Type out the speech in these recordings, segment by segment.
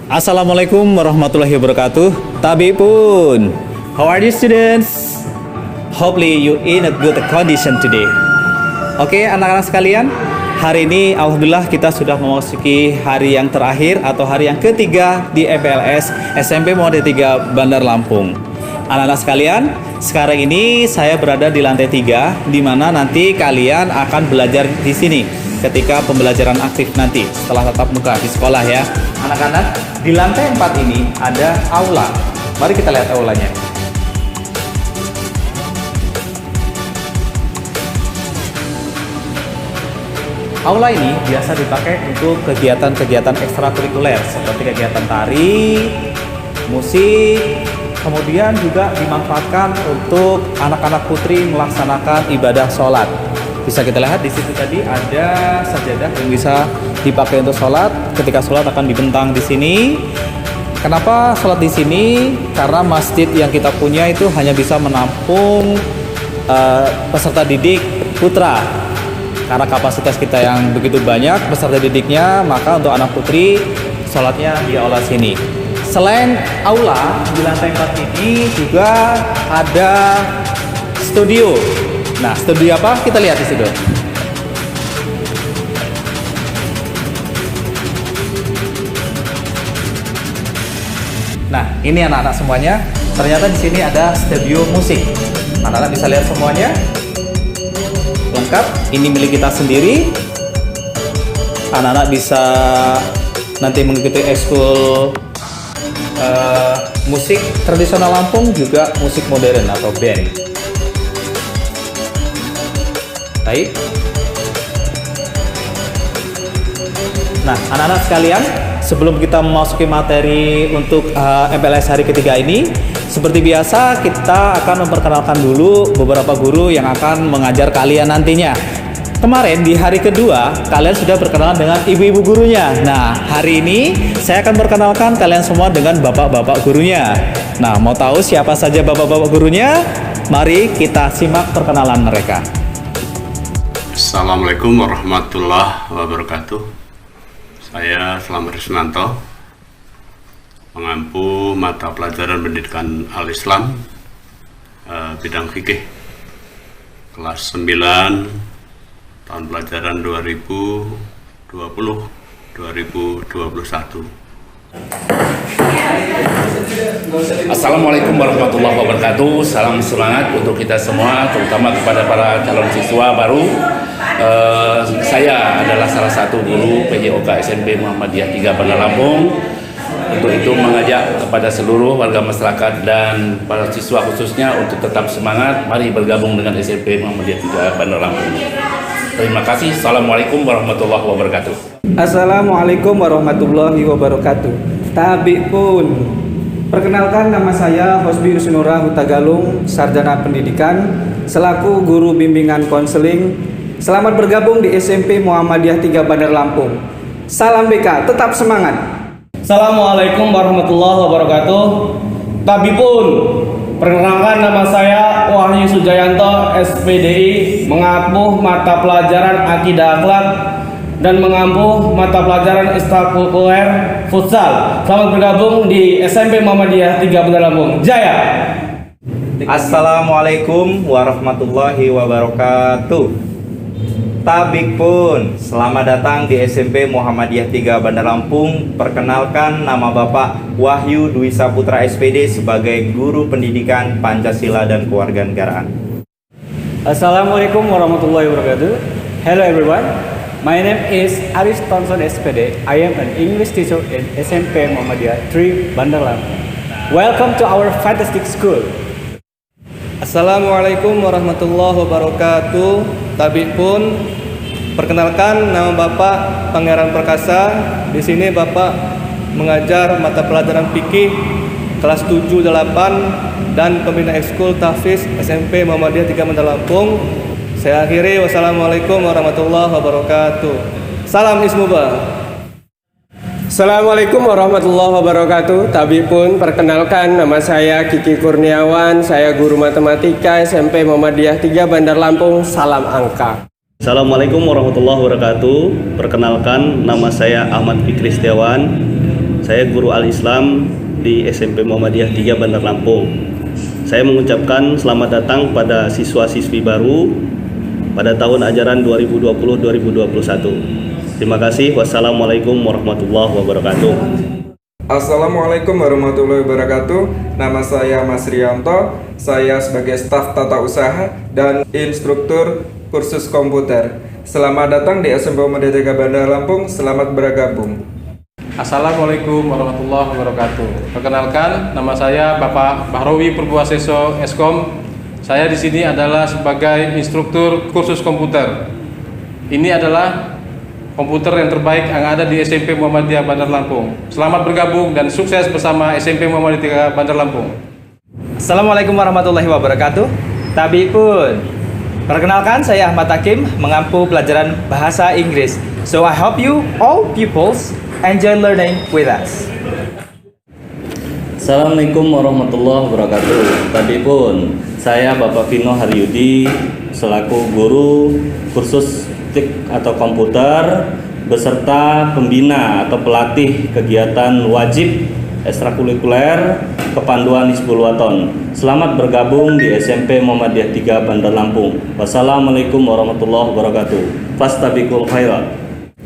Assalamualaikum warahmatullahi wabarakatuh. Tabi pun. How are you students? Hopefully you in a good condition today. Oke, anak-anak sekalian, hari ini alhamdulillah kita sudah memasuki hari yang terakhir atau hari yang ketiga di MPLS SMP Muhammadiyah 3 Bandar Lampung. Anak-anak sekalian, sekarang ini saya berada di lantai 3 di mana nanti kalian akan belajar di sini ketika pembelajaran aktif nanti setelah tatap muka di sekolah ya. Anak-anak, di lantai 4 ini ada aula. Mari kita lihat aulanya. Aula ini biasa dipakai untuk kegiatan-kegiatan ekstrakurikuler seperti kegiatan tari, musik, kemudian juga dimanfaatkan untuk anak-anak putri melaksanakan ibadah sholat. Bisa kita lihat di situ tadi ada sajadah yang bisa dipakai untuk sholat. Ketika sholat akan dibentang di sini. Kenapa sholat di sini? Karena masjid yang kita punya itu hanya bisa menampung peserta didik putra. Karena kapasitas kita yang begitu banyak peserta didiknya, maka untuk anak putri sholatnya di aula sini. Selain aula, di lantai 4 ini juga ada studio. Nah, studio apa? Kita lihat di situ. Nah, ini anak-anak semuanya. Ternyata di sini ada studio musik. Anak-anak bisa lihat semuanya. Lengkap. Ini milik kita sendiri. Anak-anak bisa nanti mengikuti ekskul musik tradisional Lampung, juga musik modern atau band. Baik. Nah, anak-anak sekalian, sebelum kita memasuki materi untuk MPLS hari ketiga ini, seperti biasa kita akan memperkenalkan dulu beberapa guru yang akan mengajar kalian nantinya. Kemarin di hari kedua, kalian sudah berkenalan dengan ibu-ibu gurunya. Nah, hari ini saya akan perkenalkan kalian semua dengan bapak-bapak gurunya. Nah, mau tahu siapa saja bapak-bapak gurunya? Mari kita simak perkenalan mereka. Assalamualaikum warahmatullahi wabarakatuh. Saya Slamet Risnanto, mengampu mata pelajaran pendidikan Al-Islam bidang fikih kelas 9 tahun pelajaran 2020-2021. Assalamualaikum warahmatullahi wabarakatuh. Salam semangat untuk kita semua, terutama kepada para calon siswa baru. Saya adalah salah satu guru PJOK SMP Muhammadiyah 3 Bandar Lampung. Untuk itu mengajak kepada seluruh warga masyarakat dan para siswa khususnya untuk tetap semangat. Mari bergabung dengan SMP Muhammadiyah 3 Bandar Lampung. Terima kasih. Assalamualaikum warahmatullahi wabarakatuh. Assalamualaikum warahmatullahi wabarakatuh. Tabi pun. Perkenalkan, nama saya Hosbi Rusinura Hutagalung, Sarjana Pendidikan, selaku guru bimbingan konseling. Selamat bergabung di SMP Muhammadiyah 3 Bandar Lampung. Salam BK, tetap semangat. Assalamualaikum warahmatullahi wabarakatuh. Tabi pun. Perkenalkan, nama saya Wahyu Sujayanto, SPDI, mengampu mata pelajaran Akidah Akhlak dan mengampu mata pelajaran ekstrakurikuler futsal. Selamat bergabung di SMP Muhammadiyah 3 Bandar Lampung. Jaya. Assalamualaikum warahmatullahi wabarakatuh. Tabik pun, selamat datang di SMP Muhammadiyah 3 Bandar Lampung. Perkenalkan, nama Bapak Wahyu Dwi Saputra SPD sebagai guru pendidikan Pancasila dan Kewarganegaraan. Assalamualaikum warahmatullahi wabarakatuh. Hello everyone. My name is Aris Thompson SPD. I am an English teacher in SMP Muhammadiyah 3 Bandar Lampung. Welcome to our fantastic school. Assalamualaikum warahmatullahi wabarakatuh. Tabi pun. Perkenalkan, nama Bapak Pangeran Perkasa. Di sini Bapak mengajar mata pelajaran fikih kelas 7, 8 dan pembina ekskul tahfiz SMP Muhammadiyah 3 Bandar Lampung. Saya akhiri, wassalamualaikum warahmatullahi wabarakatuh. Salam Ismuba. Assalamualaikum warahmatullahi wabarakatuh. Tabi pun, perkenalkan, nama saya Kiki Kurniawan. Saya guru matematika SMP Muhammadiyah 3 Bandar Lampung. Salam angka. Assalamualaikum warahmatullahi wabarakatuh. Perkenalkan, nama saya Ahmad Fikri Setiawan. Saya guru Al-Islam di SMP Muhammadiyah 3 Bandar Lampung. Saya mengucapkan selamat datang pada siswa-siswi baru pada tahun ajaran 2020-2021. Terima kasih. Wassalamualaikum warahmatullahi wabarakatuh. Assalamualaikum warahmatullahi wabarakatuh. Nama saya Mas Rianto. Saya sebagai staf tata usaha dan instruktur kursus komputer. Selamat datang di SMP Muhammadiyah 3 Bandar Lampung. Selamat bergabung. Assalamualaikum warahmatullahi wabarakatuh. Perkenalkan, nama saya Bapak Bahrawi Purbuaseso Eskom. Saya di sini adalah sebagai instruktur kursus komputer. Ini adalah komputer yang terbaik yang ada di SMP Muhammadiyah Bandar Lampung. Selamat bergabung dan sukses bersama SMP Muhammadiyah 3 Bandar Lampung. Assalamualaikum warahmatullahi wabarakatuh. Tabi pun. Perkenalkan, saya Ahmad Hakim, mengampu pelajaran bahasa Inggris. So I hope you all pupils enjoy learning with us. Assalamualaikum warahmatullahi wabarakatuh. Tadi pun saya Bapak Vino Haryudi selaku guru kursus TIK atau komputer beserta pembina atau pelatih kegiatan wajib ekstrakurikuler kepanduan Hizbul Waton. Selamat bergabung di SMP Muhammadiyah 3 Bandar Lampung. Wassalamualaikum warahmatullahi wabarakatuh. Fastabiqul khairat.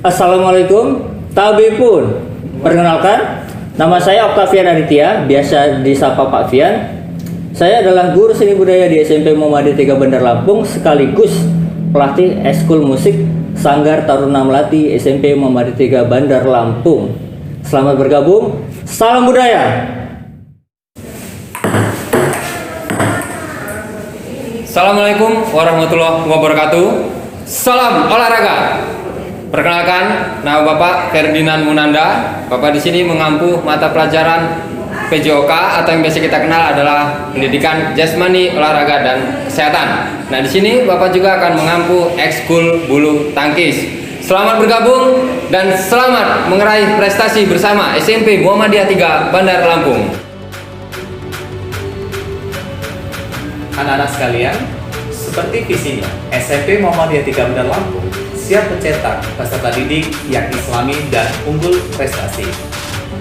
Assalamualaikum. Tabi pun. Perkenalkan, nama saya Octavian Aditya, biasa disapa Pak Fian. Saya adalah guru seni budaya di SMP Muhammadiyah 3 Bandar Lampung sekaligus pelatih eskul musik Sanggar Taruna Melati SMP Muhammadiyah 3 Bandar Lampung. Selamat bergabung. Salam budaya. Assalamualaikum warahmatullahi wabarakatuh. Salam olahraga. Perkenalkan, nama Bapak Ferdinand Munanda. Bapak di sini mengampu mata pelajaran PJOK atau yang biasa kita kenal adalah pendidikan jasmani, olahraga dan kesehatan. Nah, di sini Bapak juga akan mengampu ekskul bulu tangkis. Selamat bergabung dan selamat meraih prestasi bersama SMP Muhammadiyah 3 Bandar Lampung. Anak-anak sekalian, seperti visinya, SMP Muhammadiyah 3 Bandar Lampung siap mencetak peserta didik yang islami dan unggul prestasi.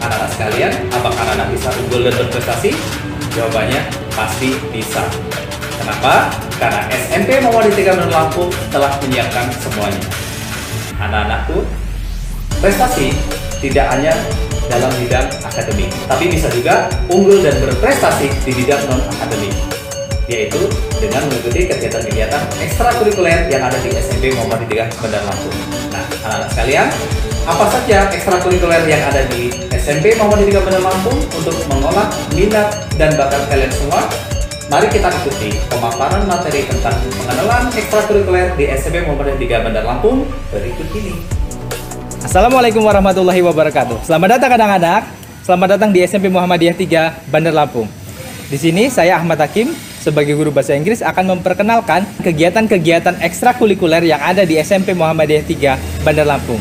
Anak-anak sekalian, apakah anak-anak bisa unggul dan berprestasi? Jawabannya pasti bisa. Kenapa? Karena SMP Muhammadiyah 3 Bandar Lampung telah menyiapkan semuanya. Anak-anakku, prestasi tidak hanya dalam bidang akademik, tapi bisa juga unggul dan berprestasi di bidang non-akademik, yaitu dengan mengikuti kegiatan-kegiatan ekstrakurikuler yang ada di SMP Muhammadiyah 3 Bandar Lampung. Nah, anak-anak sekalian, apa saja ekstrakurikuler yang ada di SMP Muhammadiyah 3 Bandar Lampung untuk mengolah minat dan bakat kalian semua? Mari kita ikuti pemaparan materi tentang pengenalan ekstrakurikuler di SMP Muhammadiyah 3 Bandar Lampung berikut ini. Assalamualaikum warahmatullahi wabarakatuh. Selamat datang anak-anak. Selamat datang di SMP Muhammadiyah 3 Bandar Lampung. Di sini saya Ahmad Hakim sebagai guru bahasa Inggris akan memperkenalkan kegiatan-kegiatan ekstrakurikuler yang ada di SMP Muhammadiyah 3 Bandar Lampung.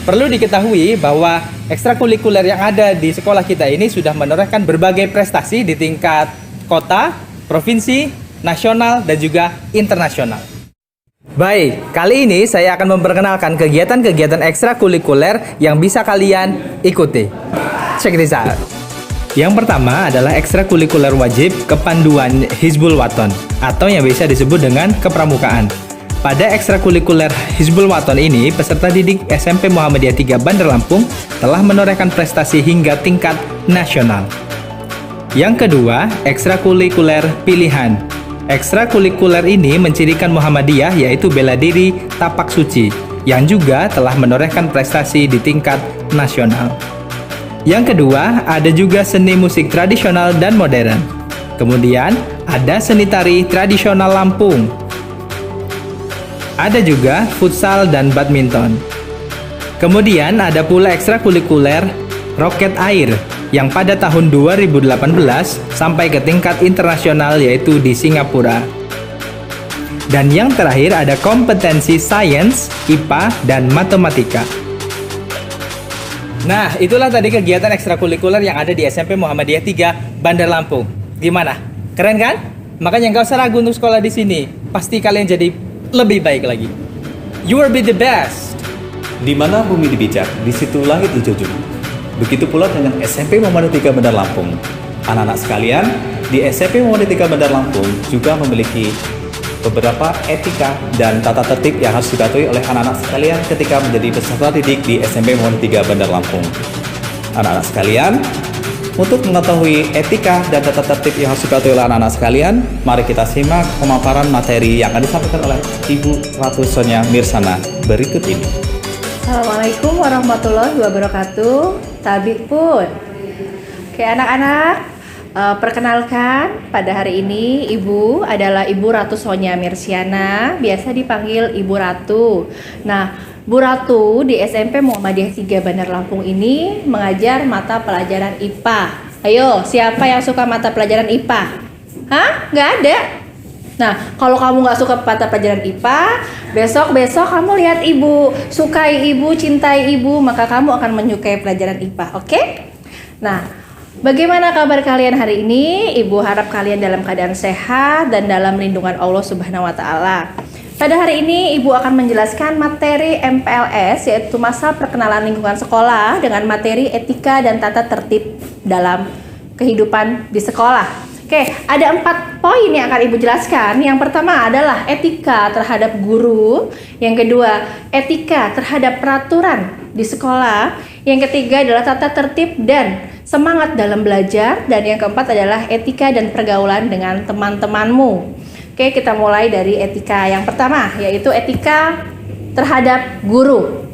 Perlu diketahui bahwa ekstrakurikuler yang ada di sekolah kita ini sudah menorehkan berbagai prestasi di tingkat kota, provinsi, nasional, dan juga internasional. Baik, kali ini saya akan memperkenalkan kegiatan-kegiatan ekstrakurikuler yang bisa kalian ikuti. Check this out. Yang pertama adalah ekstrakurikuler wajib kepanduan Hizbul Waton atau yang bisa disebut dengan kepramukaan. Pada ekstrakurikuler Hizbul Waton ini, peserta didik SMP Muhammadiyah 3 Bandar Lampung telah menorehkan prestasi hingga tingkat nasional. Yang kedua, ekstrakurikuler pilihan. Ekstrakurikuler ini mencirikan Muhammadiyah yaitu bela diri tapak suci yang juga telah menorehkan prestasi di tingkat nasional. Yang kedua, ada juga seni musik tradisional dan modern. Kemudian, ada seni tari tradisional Lampung. Ada juga futsal dan badminton. Kemudian, ada pula ekstrakurikuler roket air yang pada tahun 2018 sampai ke tingkat internasional yaitu di Singapura. Dan yang terakhir ada kompetensi sains, IPA, dan matematika. Nah, itulah tadi kegiatan ekstrakurikuler yang ada di SMP Muhammadiyah 3 Bandar Lampung. Gimana? Keren kan? Makanya nggak usah ragu untuk sekolah di sini. Pasti kalian jadi lebih baik lagi. You will be the best. Di mana bumi dipijak, di situ langit dijunjung. Begitu pula dengan SMP Muhammadiyah 3 Bandar Lampung. Anak-anak sekalian, di SMP Muhammadiyah 3 Bandar Lampung juga memiliki beberapa etika dan tata tertib yang harus dipatuhi oleh anak-anak sekalian ketika menjadi peserta didik di SMP Muhammadiyah 3 Bandar Lampung. Anak-anak sekalian, untuk mengetahui etika dan tata tertib yang harus dipatuhi oleh anak-anak sekalian, mari kita simak pemaparan materi yang akan disampaikan oleh Ibu Ratu Sonia Mirsana berikut ini. Assalamualaikum warahmatullahi wabarakatuh. Tabik pun. Oke anak-anak, perkenalkan pada hari ini Ibu adalah Ibu Ratu Sonia Mirsana, biasa dipanggil Ibu Ratu. Nah, Bu Ratu di SMP Muhammadiyah 3 Bandar Lampung ini mengajar mata pelajaran IPA. Ayo, siapa yang suka mata pelajaran IPA? Hah? Nggak ada? Nah, kalau kamu nggak suka mata pelajaran IPA, besok kamu lihat Ibu, sukai Ibu, cintai Ibu, maka kamu akan menyukai pelajaran IPA, oke? Nah, bagaimana kabar kalian hari ini? Ibu harap kalian dalam keadaan sehat dan dalam lindungan Allah Subhanahu wa Ta'ala. Pada hari ini Ibu akan menjelaskan materi MPLS, yaitu masa perkenalan lingkungan sekolah dengan materi etika dan tata tertib dalam kehidupan di sekolah. Oke, ada 4 poin yang akan Ibu jelaskan. Yang pertama adalah etika terhadap guru. Yang kedua, etika terhadap peraturan di sekolah. Yang ketiga adalah tata tertib dan semangat dalam belajar. Dan yang keempat adalah etika dan pergaulan dengan teman-temanmu. Oke, kita mulai dari etika yang pertama, yaitu etika terhadap guru.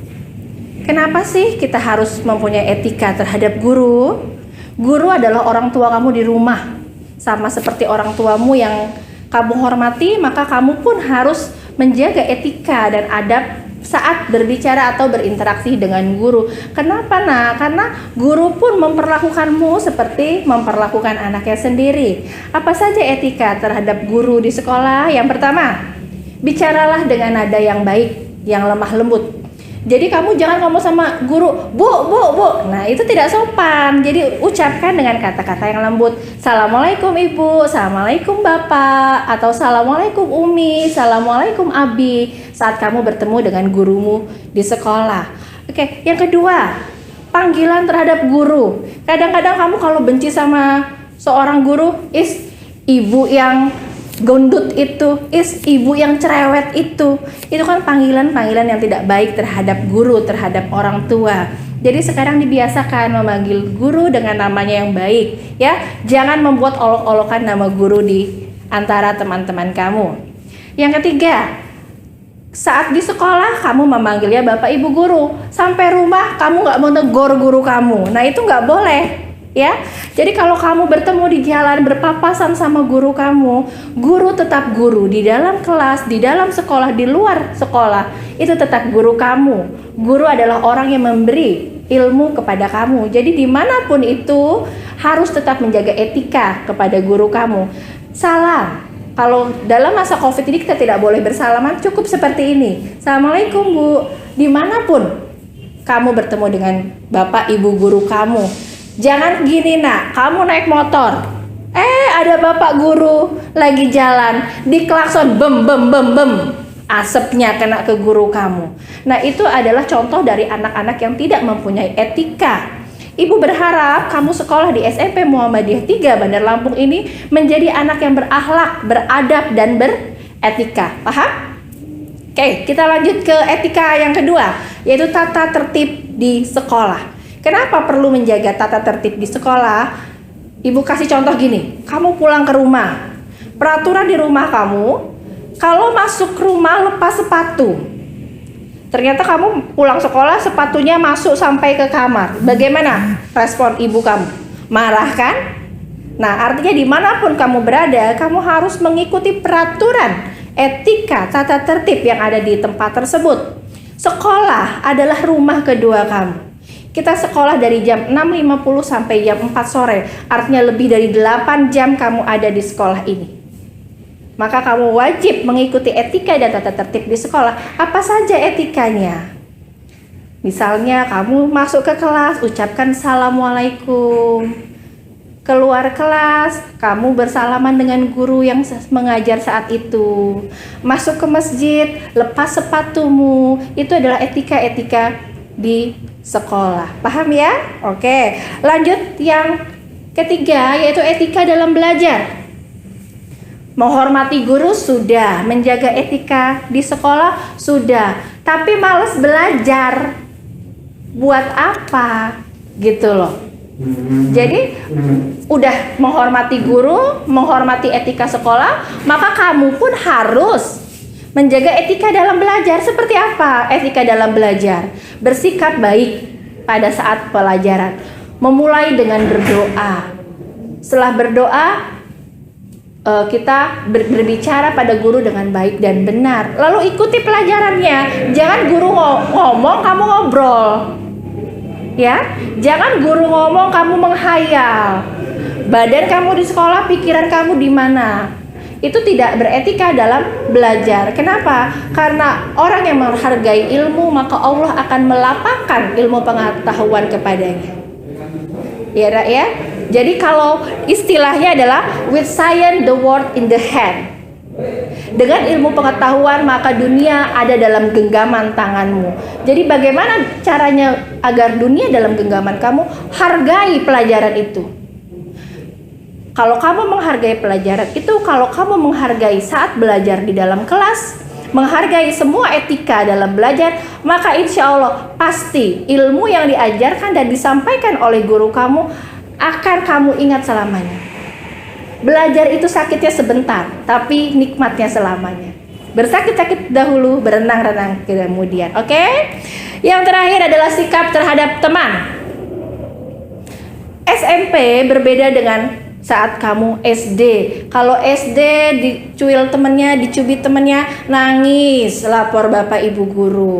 Kenapa sih kita harus mempunyai etika terhadap guru? Guru adalah orang tua kamu di rumah. Sama seperti orang tuamu yang kamu hormati, maka kamu pun harus menjaga etika dan adab saat berbicara atau berinteraksi dengan guru. Kenapa nak? Karena guru pun memperlakukanmu seperti memperlakukan anaknya sendiri. Apa saja etika terhadap guru di sekolah? Yang pertama, bicaralah dengan nada yang baik, yang lemah lembut. Jadi kamu jangan ngomong sama guru, bu. Nah, itu tidak sopan. Jadi ucapkan dengan kata-kata yang lembut. Assalamualaikum ibu, assalamualaikum bapak, atau assalamualaikum umi, assalamualaikum abi saat kamu bertemu dengan gurumu di sekolah. Oke, yang kedua, panggilan terhadap guru. Kadang-kadang kamu kalau benci sama seorang guru, ibu yang gondut itu, ibu yang cerewet itu kan panggilan-panggilan yang tidak baik terhadap guru, terhadap orang tua. Jadi sekarang dibiasakan memanggil guru dengan namanya yang baik, ya. Jangan membuat olok-olokan nama guru di antara teman-teman kamu. Yang ketiga, saat di sekolah kamu memanggilnya bapak ibu guru, sampai rumah kamu nggak mau negor guru kamu. Nah, itu nggak boleh. Ya, jadi kalau kamu bertemu di jalan berpapasan sama guru kamu, guru tetap guru di dalam kelas, di dalam sekolah, di luar sekolah, itu tetap guru kamu. Guru adalah orang yang memberi ilmu kepada kamu. Jadi dimanapun itu harus tetap menjaga etika kepada guru kamu. Salam. Kalau dalam masa COVID ini kita tidak boleh bersalaman, cukup seperti ini. Assalamualaikum bu. Dimanapun kamu bertemu dengan bapak ibu guru kamu. Jangan gini nak, kamu naik motor, ada bapak guru lagi jalan, diklakson bem, asapnya kena ke guru kamu. Nah, itu adalah contoh dari anak-anak yang tidak mempunyai etika. Ibu berharap kamu sekolah di SMP Muhammadiyah 3 Bandar Lampung ini menjadi anak yang berakhlak, beradab, dan beretika. Paham? Oke, kita lanjut ke etika yang kedua, yaitu tata tertib di sekolah. Kenapa perlu menjaga tata tertib di sekolah? Ibu kasih contoh gini, kamu pulang ke rumah, peraturan di rumah kamu, kalau masuk rumah lepas sepatu. Ternyata kamu pulang sekolah sepatunya masuk sampai ke kamar. Bagaimana respon ibu kamu? Marah kan? Nah, artinya dimanapun kamu berada, kamu harus mengikuti peraturan, etika, tata tertib yang ada di tempat tersebut. Sekolah adalah rumah kedua kamu. Kita sekolah dari jam 6.50 sampai jam 4 sore. Artinya lebih dari 8 jam kamu ada di sekolah ini. Maka kamu wajib mengikuti etika dan tata tertib di sekolah. Apa saja etikanya? Misalnya kamu masuk ke kelas, ucapkan assalamualaikum. Keluar kelas, kamu bersalaman dengan guru yang mengajar saat itu. Masuk ke masjid, lepas sepatumu. Itu adalah etika-etika di sekolah. Paham ya? Oke, lanjut yang ketiga, yaitu etika dalam belajar. Menghormati guru sudah, menjaga etika di sekolah sudah, tapi males belajar. Buat apa? Gitu loh. Jadi udah menghormati guru, menghormati etika sekolah, maka kamu pun harus menjaga etika dalam belajar. Seperti apa etika dalam belajar? Bersikap baik pada saat pelajaran, memulai dengan berdoa. Setelah berdoa, kita berbicara pada guru dengan baik dan benar. Lalu ikuti pelajarannya. Jangan guru ngomong, kamu ngobrol. Ya, jangan guru ngomong, kamu menghayal. Badan kamu di sekolah, pikiran kamu di mana? Itu tidak beretika dalam belajar. Kenapa? Karena orang yang menghargai ilmu, maka Allah akan melapangkan ilmu pengetahuan kepadanya. Ya, ya. Jadi kalau istilahnya adalah with science the world in the hand. Dengan ilmu pengetahuan maka dunia ada dalam genggaman tanganmu. Jadi bagaimana caranya agar dunia dalam genggaman kamu? Hargai pelajaran itu. Kalau kamu menghargai pelajaran itu, kalau kamu menghargai saat belajar di dalam kelas, menghargai semua etika dalam belajar, maka insya Allah pasti ilmu yang diajarkan dan disampaikan oleh guru kamu akan kamu ingat selamanya. Belajar itu sakitnya sebentar, tapi nikmatnya selamanya. Bersakit-sakit dahulu, berenang-renang kemudian. Oke? Yang terakhir adalah sikap terhadap teman. SMP berbeda dengan saat kamu SD. Kalau SD dicuil temennya, dicubit temennya, nangis, lapor bapak ibu guru.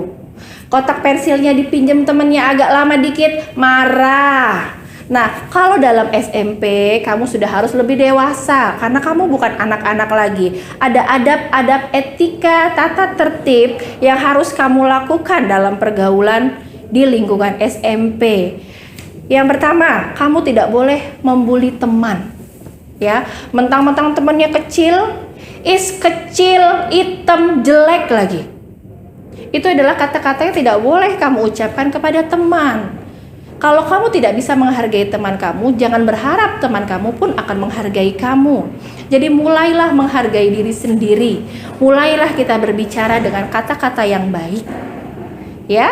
Kotak pensilnya dipinjam temennya agak lama dikit, marah. Nah, kalau dalam SMP kamu sudah harus lebih dewasa karena kamu bukan anak-anak lagi. Ada adab-adab etika, tata tertib yang harus kamu lakukan dalam pergaulan di lingkungan SMP. Yang pertama, kamu tidak boleh membuli teman. Ya, mentang-mentang temannya kecil, kecil, hitam, jelek lagi. Itu adalah kata-kata yang tidak boleh kamu ucapkan kepada teman. Kalau kamu tidak bisa menghargai teman kamu, jangan berharap teman kamu pun akan menghargai kamu. Jadi mulailah menghargai diri sendiri. Mulailah kita berbicara dengan kata-kata yang baik. Ya,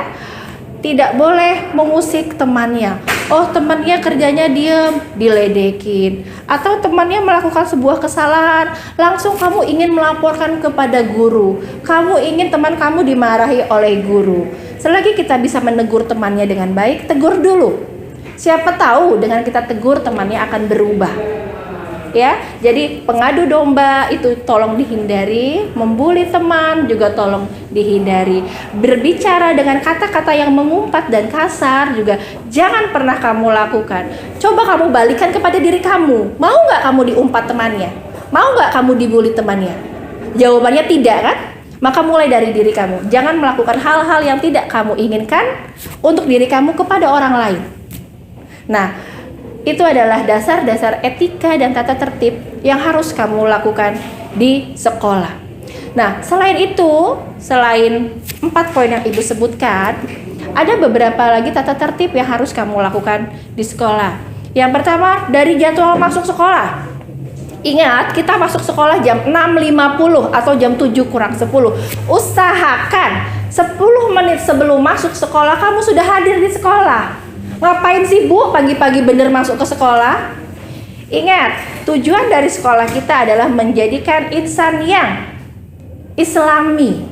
tidak boleh mengusik temannya. Oh, temannya kerjanya diam, diledekin. Atau temannya melakukan sebuah kesalahan, langsung kamu ingin melaporkan kepada guru. Kamu ingin teman kamu dimarahi oleh guru. Selagi kita bisa menegur temannya dengan baik, tegur dulu. Siapa tahu dengan kita tegur temannya akan berubah. Ya, jadi pengadu domba itu tolong dihindari, membuli teman juga tolong dihindari. Berbicara dengan kata-kata yang mengumpat dan kasar juga jangan pernah kamu lakukan. Coba kamu balikan kepada diri kamu. Mau nggak kamu diumpat temannya? Mau nggak kamu dibully temannya? Jawabannya tidak kan? Maka mulai dari diri kamu. Jangan melakukan hal-hal yang tidak kamu inginkan untuk diri kamu kepada orang lain. Nah, itu adalah dasar-dasar etika dan tata tertib yang harus kamu lakukan di sekolah. Nah, selain itu, selain 4 poin yang Ibu sebutkan, ada beberapa lagi tata tertib yang harus kamu lakukan di sekolah. Yang pertama, dari jadwal masuk sekolah. Ingat, kita masuk sekolah jam 6.50 atau jam 7 kurang 10. Usahakan 10 menit sebelum masuk sekolah kamu sudah hadir di sekolah. Ngapain sih Bu pagi-pagi bener masuk ke sekolah? Ingat, tujuan dari sekolah kita adalah menjadikan insan yang islami.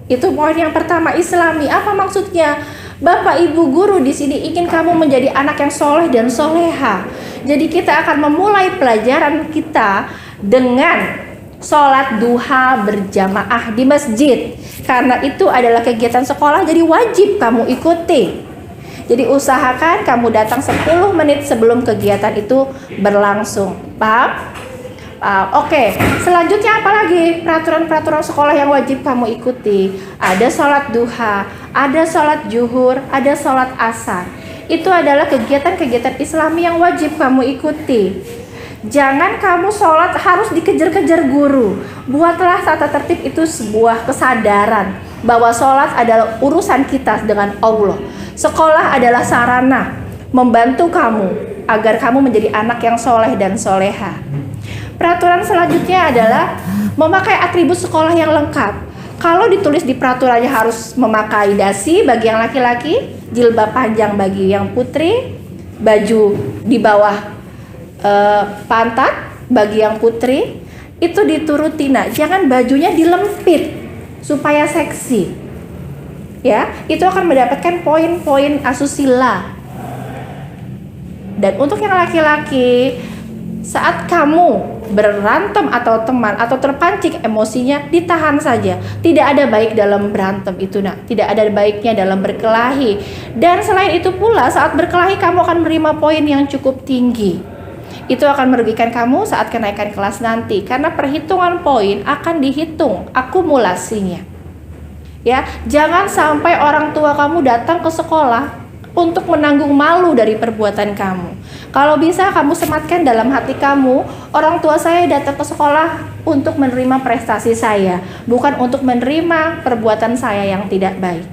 Itu poin yang pertama, islami. Apa maksudnya? Bapak Ibu guru di sini ingin kamu menjadi anak yang soleh dan soleha. Jadi kita akan memulai pelajaran kita dengan sholat duha berjamaah di masjid. Karena itu adalah kegiatan sekolah, jadi wajib kamu ikuti. Jadi usahakan kamu datang 10 menit sebelum kegiatan itu berlangsung. Paham? Oke, selanjutnya apa lagi peraturan-peraturan sekolah yang wajib kamu ikuti? Ada sholat duha, ada sholat zuhur, ada sholat asar. Itu adalah kegiatan-kegiatan Islami yang wajib kamu ikuti. Jangan kamu sholat harus dikejar-kejar guru. Buatlah tata tertib itu sebuah kesadaran bahwa sholat adalah urusan kita dengan Allah. Sekolah adalah sarana membantu kamu agar kamu menjadi anak yang soleh dan soleha. Peraturan selanjutnya adalah memakai atribut sekolah yang lengkap. Kalau ditulis di peraturannya harus memakai dasi bagi yang laki-laki, jilbab panjang bagi yang putri, baju di bawah pantat bagi yang putri, itu dituruti nak. Jangan bajunya dilempit supaya seksi. Ya, itu akan mendapatkan poin-poin asusila. Dan untuk yang laki-laki, saat kamu berantem atau teman atau terpancing emosinya, ditahan saja. Tidak ada baik dalam berantem itu nak. Tidak ada baiknya dalam berkelahi. Dan selain itu pula, saat berkelahi kamu akan menerima poin yang cukup tinggi. Itu akan merugikan kamu saat kenaikan kelas nanti, karena perhitungan poin akan dihitung akumulasinya. Ya, jangan sampai orang tua kamu datang ke sekolah untuk menanggung malu dari perbuatan kamu. Kalau bisa kamu sematkan dalam hati kamu, orang tua saya datang ke sekolah untuk menerima prestasi saya, bukan untuk menerima perbuatan saya yang tidak baik.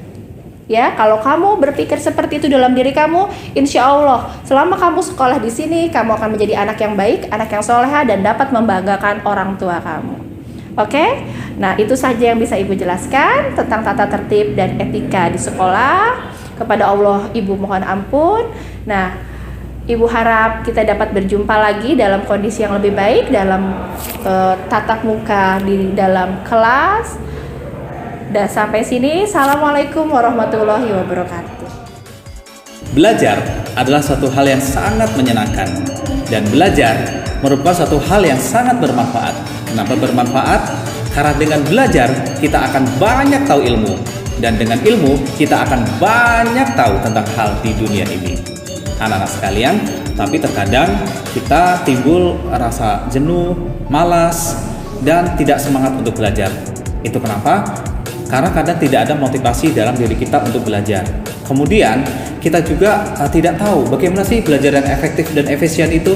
Ya, kalau kamu berpikir seperti itu dalam diri kamu, insya Allah selama kamu sekolah di sini, kamu akan menjadi anak yang baik, anak yang soleha, dan dapat membanggakan orang tua kamu. Oke? Nah, itu saja yang bisa Ibu jelaskan tentang tata tertib dan etika di sekolah. Kepada Allah, Ibu mohon ampun. Nah, Ibu harap kita dapat berjumpa lagi dalam kondisi yang lebih baik, dalam tatap muka di dalam kelas. Dan sampai sini, Assalamualaikum warahmatullahi wabarakatuh. Belajar adalah suatu hal yang sangat menyenangkan, dan belajar merupakan suatu hal yang sangat bermanfaat. Kenapa bermanfaat? Karena dengan belajar kita akan banyak tahu ilmu, dan dengan ilmu kita akan banyak tahu tentang hal di dunia ini. Anak-anak sekalian, tapi terkadang kita timbul rasa jenuh, malas, dan tidak semangat untuk belajar. Itu kenapa? Karena kadang tidak ada motivasi dalam diri kita untuk belajar. Kemudian kita juga tidak tahu bagaimana sih belajar yang efektif dan efisien itu.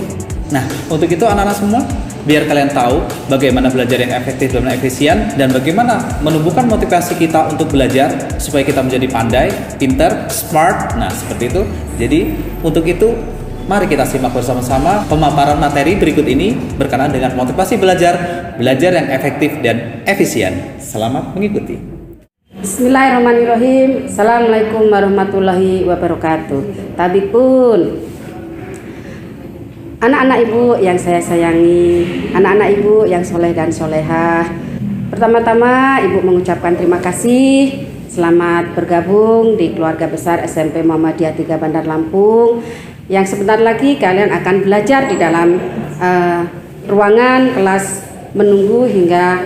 Nah, untuk itu anak-anak semua, biar kalian tahu bagaimana belajar yang efektif dan efisien, dan bagaimana menumbuhkan motivasi kita untuk belajar supaya kita menjadi pandai, pintar, smart. Nah, seperti itu. Jadi untuk itu, mari kita simak bersama-sama pemaparan materi berikut ini berkenaan dengan motivasi belajar yang efektif dan efisien. Selamat mengikuti. Bismillahirrahmanirrahim. Assalamualaikum warahmatullahi wabarakatuh. Tabipun, anak-anak ibu yang saya sayangi, anak-anak ibu yang soleh dan solehah, pertama-tama ibu mengucapkan terima kasih. Selamat bergabung di keluarga besar SMP Muhammadiyah 3 Bandar Lampung, yang sebentar lagi kalian akan belajar di dalam ruangan kelas menunggu hingga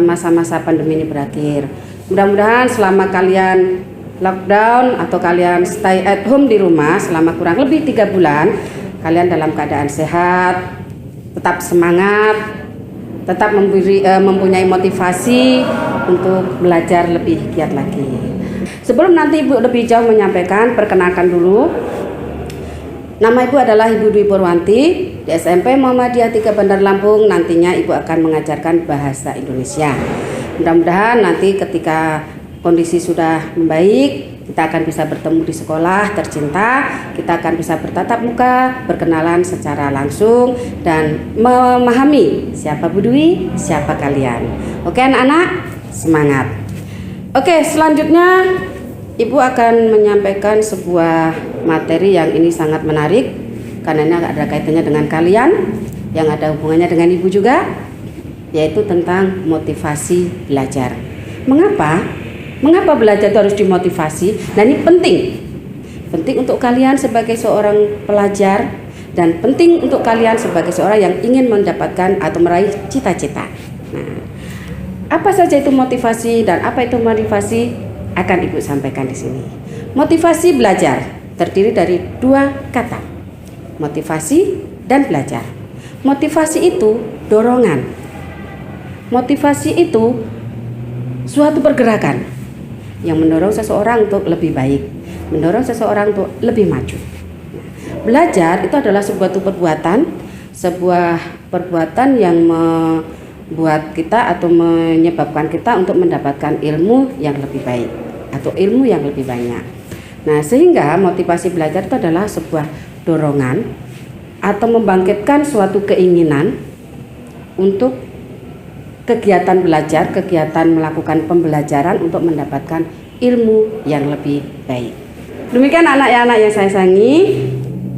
masa-masa pandemi ini berakhir. Mudah-mudahan selama kalian lockdown atau kalian stay at home di rumah selama kurang lebih 3 bulan, kalian dalam keadaan sehat, tetap semangat, tetap mempunyai motivasi untuk belajar lebih giat lagi. Sebelum nanti Ibu lebih jauh menyampaikan, perkenalkan dulu. Nama Ibu adalah Ibu Dwi Purwanti. Di SMP Muhammadiyah 3 Bandar Lampung nantinya Ibu akan mengajarkan bahasa Indonesia. Mudah-mudahan nanti ketika kondisi sudah membaik, kita akan bisa bertemu di sekolah tercinta, kita akan bisa bertatap muka, berkenalan secara langsung, dan memahami siapa Bu Dwi, siapa kalian. Oke anak-anak, semangat. Oke, selanjutnya Ibu akan menyampaikan sebuah materi yang ini sangat menarik, karena ini ada kaitannya dengan kalian, yang ada hubungannya dengan Ibu juga, yaitu tentang motivasi belajar. Mengapa belajar itu harus dimotivasi? Nah, ini penting untuk kalian sebagai seorang pelajar, dan penting untuk kalian sebagai seorang yang ingin mendapatkan atau meraih cita-cita. Nah, apa saja itu motivasi dan apa itu motivasi akan Ibu sampaikan di sini. Motivasi belajar terdiri dari 2 kata, motivasi dan belajar. Motivasi itu dorongan. Motivasi itu suatu pergerakan yang mendorong seseorang untuk lebih baik, mendorong seseorang untuk lebih maju. Belajar itu adalah sebuah perbuatan yang membuat kita atau menyebabkan kita untuk mendapatkan ilmu yang lebih baik atau ilmu yang lebih banyak. Nah, sehingga motivasi belajar itu adalah sebuah dorongan atau membangkitkan suatu keinginan untuk kegiatan belajar, kegiatan melakukan pembelajaran untuk mendapatkan ilmu yang lebih baik. Demikian anak-anak yang saya sayangi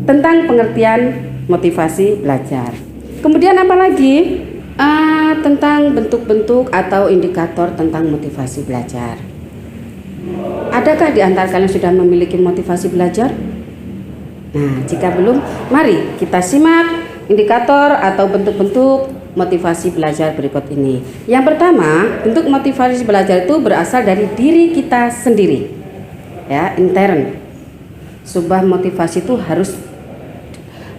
tentang pengertian motivasi belajar. Kemudian apa lagi? Tentang bentuk-bentuk atau indikator tentang motivasi belajar. Adakah di antara kalian sudah memiliki motivasi belajar? Nah, jika belum, mari kita simak indikator atau bentuk-bentuk motivasi belajar berikut ini. Yang pertama, bentuk motivasi belajar itu berasal dari diri kita sendiri. Ya, intern. Sebuah motivasi itu harus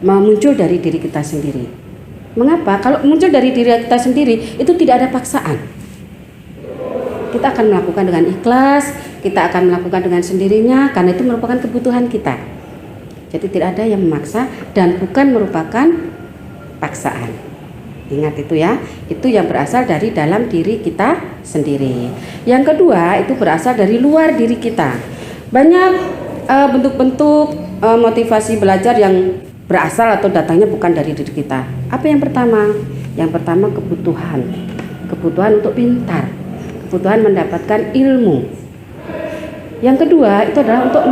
muncul dari diri kita sendiri. Mengapa? Kalau muncul dari diri kita sendiri, itu tidak ada paksaan. Kita akan melakukan dengan ikhlas, kita akan melakukan dengan sendirinya, karena itu merupakan kebutuhan kita. Jadi tidak ada yang memaksa dan bukan merupakan paksaan. Ingat itu ya, itu yang berasal dari dalam diri kita sendiri. Yang kedua, itu berasal dari luar diri kita. Banyak bentuk-bentuk motivasi belajar yang berasal atau datangnya bukan dari diri kita. Apa yang pertama? Yang pertama kebutuhan. Kebutuhan untuk pintar, kebutuhan mendapatkan ilmu. Yang kedua itu adalah untuk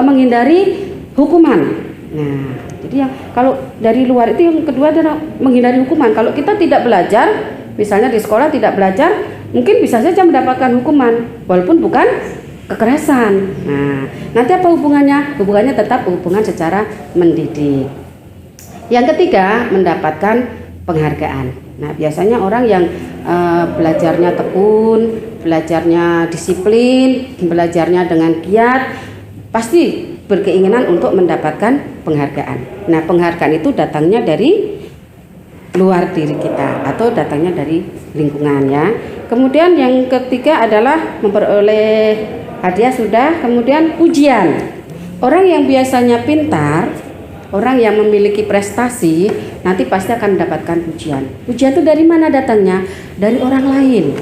menghindari hukuman. Nah, jadi yang kalau dari luar itu yang kedua adalah menghindari hukuman. Kalau kita tidak belajar, misalnya di sekolah tidak belajar, mungkin bisa saja mendapatkan hukuman walaupun bukan kekerasan. Nah, nanti apa hubungannya? Hubungannya tetap hubungan secara mendidik. Yang ketiga, mendapatkan penghargaan. Nah, biasanya orang yang belajarnya tekun, belajarnya disiplin, belajarnya dengan giat, pasti berkeinginan untuk mendapatkan penghargaan. Nah, penghargaan itu datangnya dari luar diri kita atau datangnya dari lingkungan ya. Kemudian yang ketiga adalah memperoleh hadiah sudah, kemudian pujian. Orang yang biasanya pintar, orang yang memiliki prestasi, nanti pasti akan mendapatkan pujian. Pujian itu dari mana datangnya? Dari orang lain,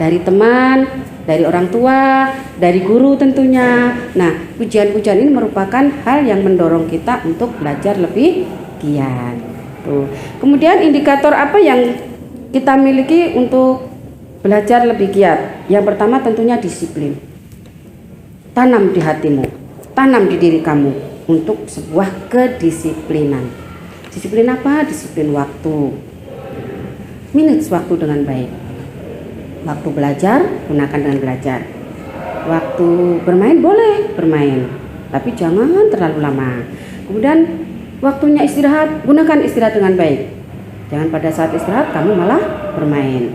dari teman, dari orang tua, dari guru tentunya. Nah, pujian-pujian ini merupakan hal yang mendorong kita untuk belajar lebih giat. Tuh. Kemudian indikator apa yang kita miliki untuk belajar lebih giat? Yang pertama tentunya disiplin. Tanam di hatimu, tanam di diri kamu untuk sebuah kedisiplinan. Disiplin apa? Disiplin waktu. Manage waktu dengan baik. Waktu belajar, gunakan dengan belajar. Waktu bermain boleh bermain, tapi jangan terlalu lama. Kemudian waktunya istirahat, gunakan istirahat dengan baik. Jangan pada saat istirahat kamu malah bermain.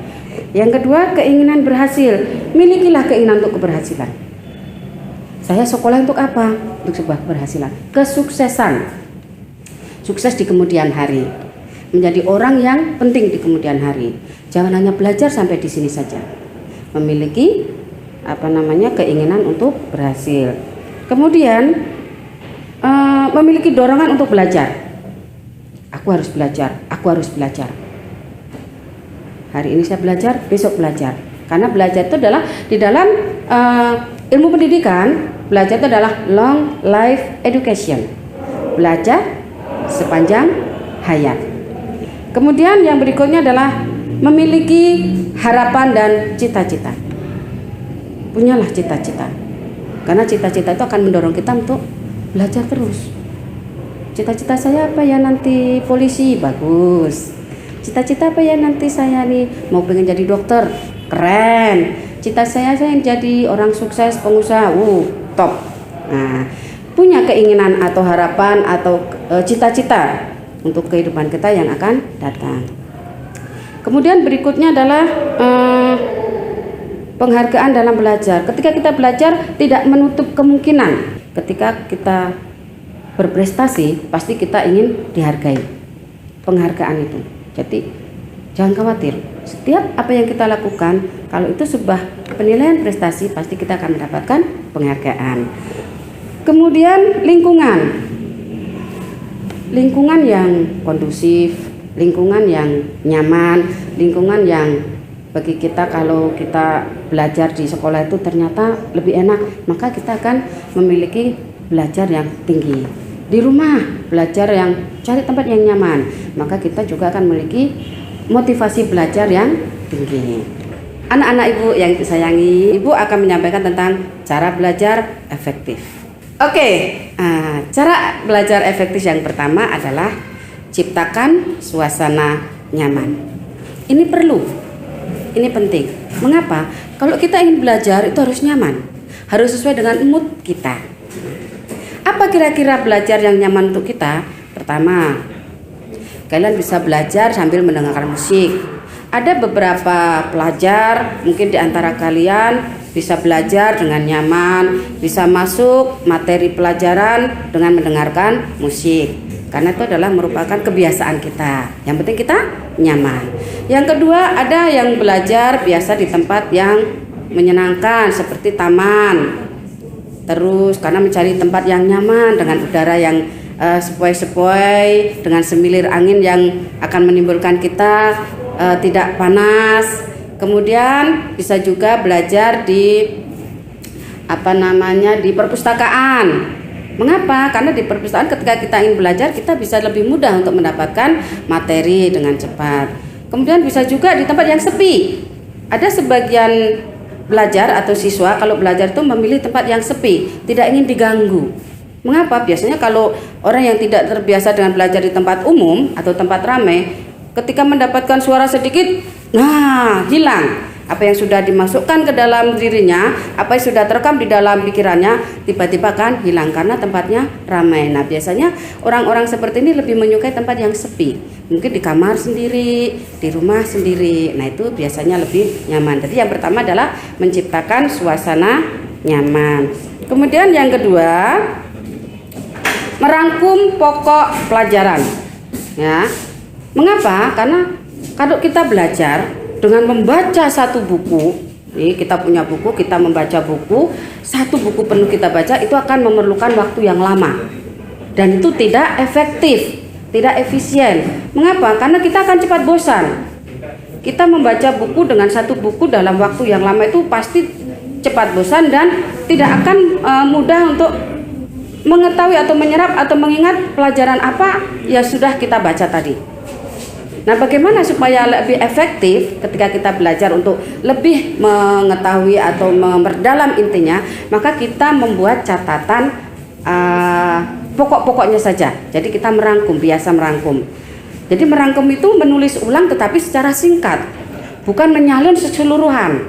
Yang kedua, keinginan berhasil. Milikilah keinginan untuk keberhasilan. Saya sekolah untuk apa? Untuk sebuah keberhasilan, kesuksesan. Sukses di kemudian hari. Menjadi orang yang penting di kemudian hari. Jangan hanya belajar sampai di sini saja. Memiliki keinginan untuk berhasil. Kemudian memiliki dorongan untuk belajar. Aku harus belajar, aku harus belajar. Hari ini saya belajar, besok belajar. Karena belajar itu adalah di dalam ilmu pendidikan, belajar itu adalah long life education. Belajar sepanjang hayat. Kemudian yang berikutnya adalah memiliki harapan dan cita-cita. Punyalah cita-cita. Karena cita-cita itu akan mendorong kita untuk belajar terus. Cita-cita saya apa ya nanti polisi, bagus. Cita-cita apa ya nanti saya nih mau pengen jadi dokter, keren. Cita saya jadi orang sukses, pengusaha, top. Nah, punya keinginan atau harapan atau cita-cita untuk kehidupan kita yang akan datang. Kemudian berikutnya adalah penghargaan dalam belajar. Ketika kita belajar tidak menutup kemungkinan. Ketika kita berprestasi pasti kita ingin dihargai. Penghargaan itu. Jadi jangan khawatir. Setiap apa yang kita lakukan, kalau itu sebuah penilaian prestasi, pasti kita akan mendapatkan penghargaan. Kemudian lingkungan. Lingkungan yang kondusif, lingkungan yang nyaman, lingkungan yang bagi kita kalau kita belajar di sekolah itu ternyata lebih enak, maka kita akan memiliki belajar yang tinggi. Di rumah belajar yang cari tempat yang nyaman, maka kita juga akan memiliki motivasi belajar yang tinggi. Anak-anak ibu yang disayangi, ibu akan menyampaikan tentang cara belajar efektif. Oke, cara belajar efektif yang pertama adalah ciptakan suasana nyaman. Ini perlu, ini penting. Mengapa? Kalau kita ingin belajar itu harus nyaman, harus sesuai dengan mood kita. Apa kira-kira belajar yang nyaman untuk kita? Pertama, kalian bisa belajar sambil mendengarkan musik. Ada beberapa pelajar, mungkin di antara kalian bisa belajar dengan nyaman, bisa masuk materi pelajaran dengan mendengarkan musik. Karena itu adalah merupakan kebiasaan kita. Yang penting kita nyaman. Yang kedua, ada yang belajar biasa di tempat yang menyenangkan seperti taman. Terus karena mencari tempat yang nyaman dengan udara yang sepoi-sepoi, dengan semilir angin yang akan menimbulkan kita tidak panas. Kemudian bisa juga belajar di di perpustakaan. Mengapa? Karena di perpustakaan ketika kita ingin belajar, kita bisa lebih mudah untuk mendapatkan materi dengan cepat. Kemudian bisa juga di tempat yang sepi. Ada sebagian belajar atau siswa kalau belajar itu memilih tempat yang sepi, tidak ingin diganggu. Mengapa? Biasanya kalau orang yang tidak terbiasa dengan belajar di tempat umum atau tempat ramai, ketika mendapatkan suara sedikit, hilang. Apa yang sudah dimasukkan ke dalam dirinya, apa yang sudah terekam di dalam pikirannya, tiba-tiba kan hilang karena tempatnya ramai. Nah, biasanya orang-orang seperti ini lebih menyukai tempat yang sepi. Mungkin di kamar sendiri, di rumah sendiri. Nah, itu biasanya lebih nyaman. Jadi yang pertama adalah menciptakan suasana nyaman. Kemudian yang kedua, merangkum pokok pelajaran. Ya. Mengapa? Karena kalau kita belajar dengan membaca satu buku, kita punya buku, kita membaca buku, satu buku penuh kita baca, itu akan memerlukan waktu yang lama. Dan itu tidak efektif, tidak efisien. Mengapa? Karena kita akan cepat bosan. Kita membaca buku dengan satu buku dalam waktu yang lama itu pasti cepat bosan dan tidak akan mudah untuk mengetahui atau menyerap atau mengingat pelajaran apa yang sudah kita baca tadi. Nah, bagaimana supaya lebih efektif ketika kita belajar untuk lebih mengetahui atau memperdalam intinya, maka kita membuat catatan pokok-pokoknya saja. Jadi kita merangkum, biasa merangkum. Jadi merangkum itu menulis ulang tetapi secara singkat, bukan menyalin keseluruhan.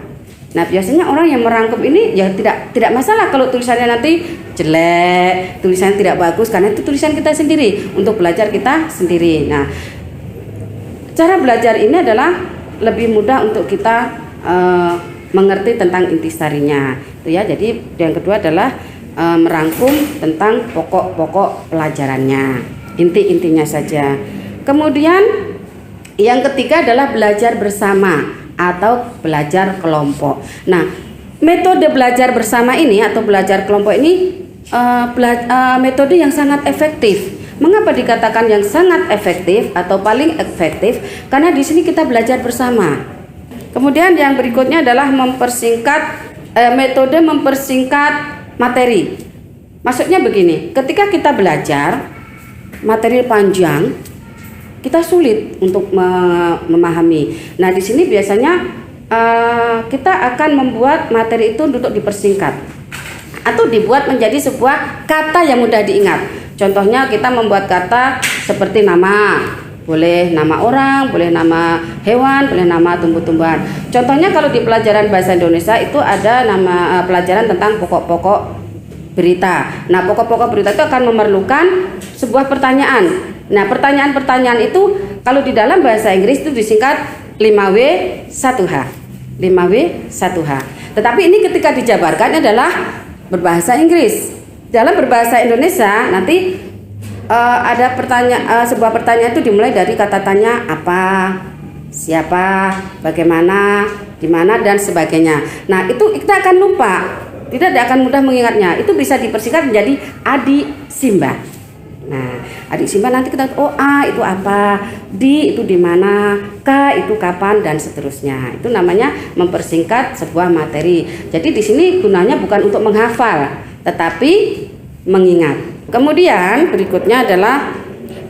Nah, biasanya orang yang merangkum ini ya tidak masalah kalau tulisannya nanti jelek, tulisannya tidak bagus, karena itu tulisan kita sendiri, untuk belajar kita sendiri. Nah, cara belajar ini adalah lebih mudah untuk kita mengerti tentang intisarinya, itu ya. Jadi yang kedua adalah merangkum tentang pokok-pokok pelajarannya, inti-intinya saja. Kemudian yang ketiga adalah belajar bersama atau belajar kelompok. Nah, metode belajar bersama ini atau belajar kelompok ini metode yang sangat efektif. Mengapa dikatakan yang sangat efektif atau paling efektif? Karena di sini kita belajar bersama. Kemudian yang berikutnya adalah metode mempersingkat materi. Maksudnya begini, ketika kita belajar materi panjang, kita sulit untuk memahami. Nah, di sini biasanya kita akan membuat materi itu untuk dipersingkat atau dibuat menjadi sebuah kata yang mudah diingat. Contohnya kita membuat kata seperti nama, boleh nama orang, boleh nama hewan, boleh nama tumbuh-tumbuhan. Contohnya kalau di pelajaran bahasa Indonesia itu ada nama pelajaran tentang pokok-pokok berita. Nah, pokok-pokok berita itu akan memerlukan sebuah pertanyaan. Nah, pertanyaan-pertanyaan itu kalau di dalam bahasa Inggris itu disingkat 5W1H. 5W1H. Tetapi ini ketika dijabarkan adalah berbahasa Inggris. Dalam berbahasa Indonesia nanti ada sebuah pertanyaan itu dimulai dari kata tanya apa, siapa, bagaimana, di mana dan sebagainya. Nah, itu kita akan lupa, tidak akan mudah mengingatnya. Itu bisa dipersingkat menjadi Adi Simba. Nah, adik simpan nanti kita, oh A itu apa, D itu di mana, K itu kapan, dan seterusnya. Itu namanya mempersingkat sebuah materi. Jadi di sini gunanya bukan untuk menghafal, tetapi mengingat. Kemudian berikutnya adalah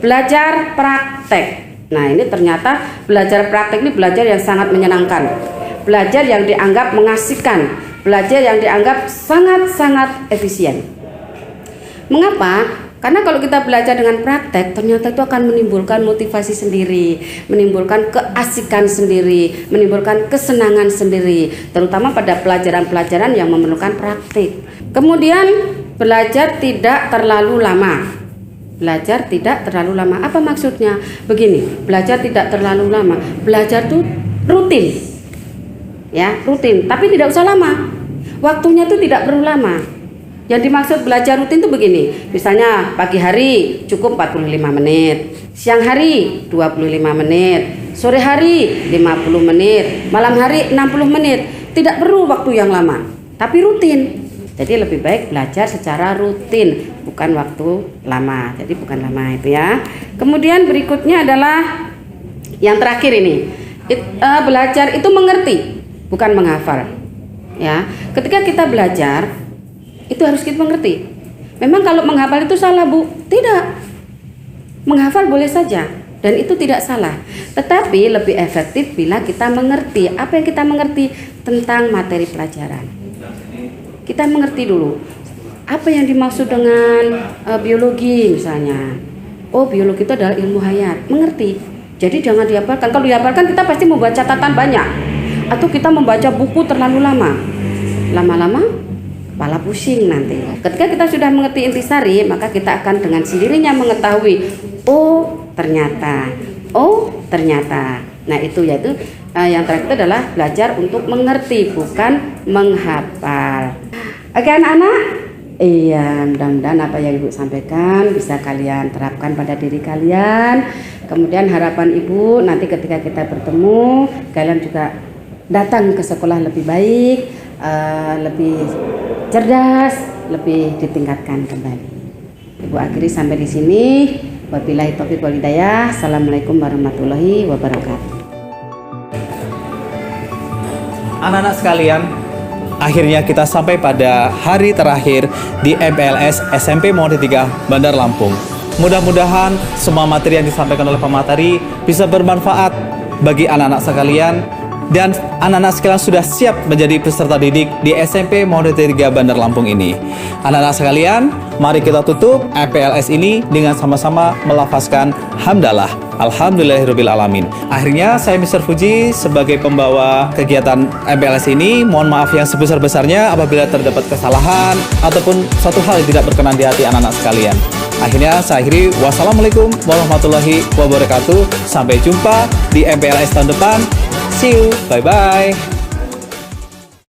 belajar praktek. Nah, ini ternyata belajar praktek ini belajar yang sangat menyenangkan, belajar yang dianggap mengasihkan, belajar yang dianggap sangat-sangat efisien. Mengapa? Karena kalau kita belajar dengan praktek, ternyata itu akan menimbulkan motivasi sendiri, menimbulkan keasikan sendiri, menimbulkan kesenangan sendiri, terutama pada pelajaran-pelajaran yang memerlukan praktik. Kemudian belajar tidak terlalu lama. Belajar tidak terlalu lama. Apa maksudnya? Begini, belajar tidak terlalu lama. Belajar itu rutin. Ya, rutin, tapi tidak usah lama. Waktunya itu tidak perlu lama. Yang dimaksud belajar rutin itu begini, misalnya pagi hari cukup 45 menit, siang hari 25 menit, sore hari 50 menit, malam hari 60 menit. Tidak perlu waktu yang lama, tapi rutin. Jadi lebih baik belajar secara rutin, bukan waktu lama. Jadi bukan lama itu ya. Kemudian berikutnya adalah yang terakhir ini, belajar itu mengerti, bukan menghafal. Ya, ketika kita belajar itu harus kita mengerti. Memang kalau menghafal itu salah, Bu? Tidak. Menghafal boleh saja dan itu tidak salah. Tetapi lebih efektif bila kita mengerti. Apa yang kita mengerti tentang materi pelajaran? Kita mengerti dulu. Apa yang dimaksud dengan biologi misalnya? Oh, biologi itu adalah ilmu hayat. Mengerti. Jadi jangan dihafalkan. Kalau dihafalkan kita pasti membuat catatan banyak. Atau kita membaca buku terlalu lama. Lama-lama kepala pusing nanti. Ketika kita sudah mengerti intisari, maka kita akan dengan sendirinya mengetahui, oh ternyata. Nah itu yaitu yang terakhir itu adalah belajar untuk mengerti, bukan menghafal. Oke anak-anak, iya mudah-mudahan apa yang Ibu sampaikan bisa kalian terapkan pada diri kalian. Kemudian harapan Ibu nanti ketika kita bertemu, kalian juga datang ke sekolah lebih baik, lebih cerdas, lebih ditingkatkan kembali. Ibu akhiri sampai di sini. Wabillahi taufiq wal hidayah. Assalamualaikum warahmatullahi wabarakatuh. Anak-anak sekalian, akhirnya kita sampai pada hari terakhir di MPLS SMP Muhammadiyah 3 Bandar Lampung. Mudah-mudahan semua materi yang disampaikan oleh pemateri bisa bermanfaat bagi anak-anak sekalian. Dan anak-anak sekalian sudah siap menjadi peserta didik di SMP Muhammadiyah 3 Bandar Lampung ini. Anak-anak sekalian, mari kita tutup MPLS ini dengan sama-sama melafazkan hamdalah. Alhamdulillahirabbil alamin. Akhirnya saya Mr. Fuji sebagai pembawa kegiatan MPLS ini mohon maaf yang sebesar-besarnya apabila terdapat kesalahan ataupun suatu hal yang tidak berkenan di hati anak-anak sekalian. Akhirnya saya akhiri, wassalamualaikum warahmatullahi wabarakatuh. Sampai jumpa di MPLS tahun depan. See you, bye-bye.